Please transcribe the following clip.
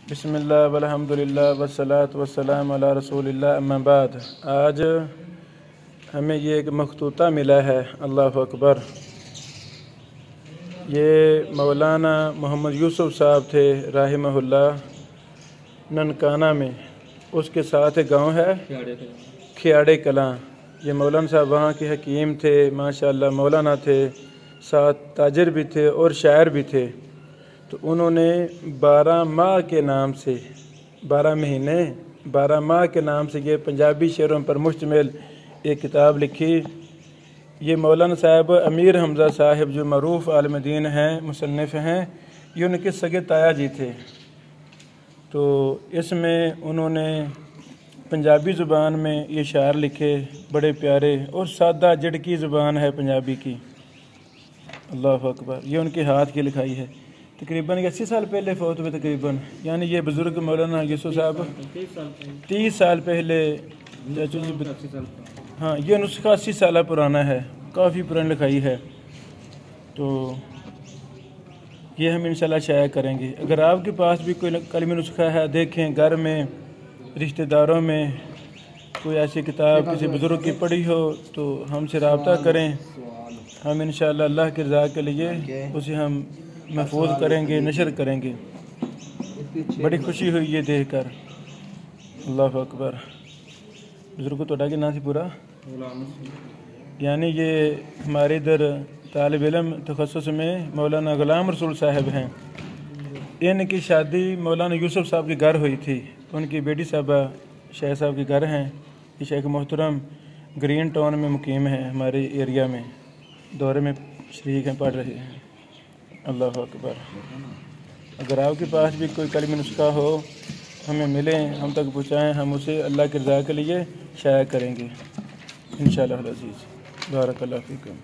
بسم اللہ والحمدللہ والصلاۃ والسلام علی رسول اللہ اما بعد۔ آج ہمیں یہ ایک مخطوطہ ملا ہے، اللہ اکبر۔ یہ مولانا محمد یوسف صاحب تھے رحمہ اللہ، ننکانہ میں، اس کے ساتھ گاؤں ہے کھیاڑے کلاں۔ یہ مولانا صاحب وہاں کے حکیم تھے، ماشاءاللہ مولانا تھے، ساتھ تاجر بھی تھے اور شاعر بھی تھے۔ تو انہوں نے 12 ماہ کے نام سے، 12 مہینے 12 ماہ کے نام سے یہ پنجابی شعروں پر مشتمل ایک کتاب لکھی۔ یہ مولانا صاحب امیر حمزہ صاحب جو معروف عالم دین ہیں، مصنف ہیں، یہ ان کے سگے تایا جی تھے۔ تو اس میں انہوں نے پنجابی زبان میں یہ شعر لکھے، بڑے پیارے اور سادہ جڑکی زبان ہے پنجابی کی، اللہ اکبر۔ یہ ان کے ہاتھ کی لکھائی ہے، تقریباً 80 سال پہلے فوت ہوئے تقریباً، یعنی یہ بزرگ مولانا یوسف صاحب 30 سال پہلے، ہاں یہ نسخہ 80 سالہ پرانا ہے، کافی پرانی لکھائی ہے۔ تو یہ ہم انشاءاللہ شائع کریں گے۔ اگر آپ کے پاس بھی کوئی کلمی نسخہ ہے، دیکھیں گھر میں، رشتہ داروں میں کوئی ایسی کتاب کسی بزرگ کی پڑھی ہو تو ہم سے رابطہ کریں، ہم انشاءاللہ اللہ کی رضا کے لیے اسے ہم محفوظ کریں گے، نشر کریں گے۔ بڑی خوشی ہوئی یہ دیکھ کر، اللہ اکبر۔ بزرگ تو ڈاکی نام سے پورا، یعنی یہ ہمارے ادھر طالب علم تخصص میں مولانا غلام رسول صاحب ہیں۔ ان کی شادی مولانا یوسف صاحب کے گھر ہوئی تھی، ان کی بیٹی صاحبہ شیخ صاحب کے گھر ہیں۔ یہ شیخ محترم گرین ٹاؤن میں مقیم ہیں، ہمارے ایریا میں، دورے میں شریک ہیں، پڑھ رہے ہیں، اللہ اکبر۔ اگر آپ کے پاس بھی کوئی کلمی نسخہ ہو ہمیں ملیں، ہم تک پہنچائیں، ہم اسے اللہ کی رضا کے لیے شائع کریں گے انشاءاللہ العزیز۔ بارک اللہ فیکم۔